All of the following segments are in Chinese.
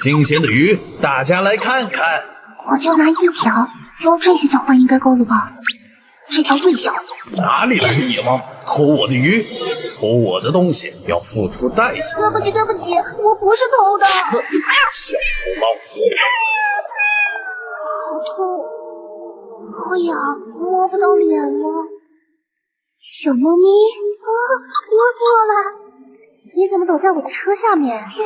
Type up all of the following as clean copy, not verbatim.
新鲜的鱼，大家来看看。我就拿1条，用这些交换应该够了吧？这条最小。哪里来的野猫？偷我的鱼，偷我的东西要付出代价。对不起，对不起，我不是偷的。小臭猫，好痛，好痒，摸不到脸了。小猫咪啊，别过来！你怎么躲在我的车下面？别过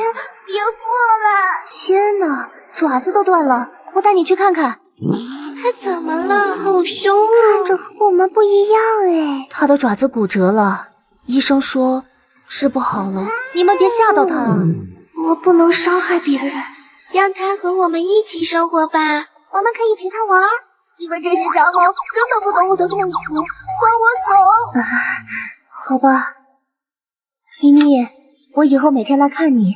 来！天哪，爪子都断了，我带你去看看。它怎么了？好凶啊！看着和我们不一样哎。它的爪子骨折了，医生说治不好了。你们别吓到它啊！我不能伤害别人，让它和我们一起生活吧。我们可以陪它玩，因为这些家猫根本不懂我的痛苦，放我走！好吧，咪咪，我以后每天来看你。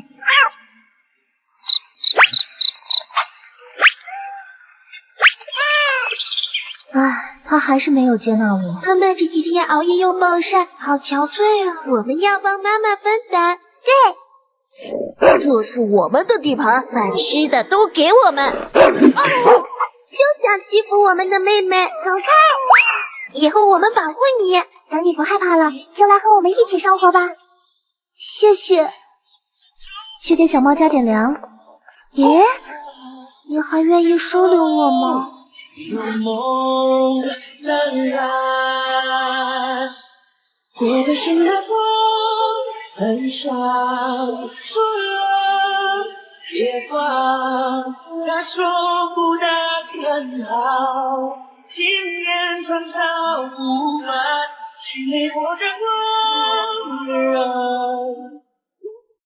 他还是没有接纳我。妈妈这几天熬夜又暴晒，好憔悴啊！我们要帮妈妈分担。对，这是我们的地盘，把吃的都给我们。哦，休想欺负我们的妹妹，走开！以后我们保护你。等你不害怕了，就来和我们一起生活吧。谢谢。去给小猫加点粮。咦，你还愿意收留我吗？有梦当然，裹着心的风很少，说了别放，他说不得更好，情人创造不完，心里活着光热。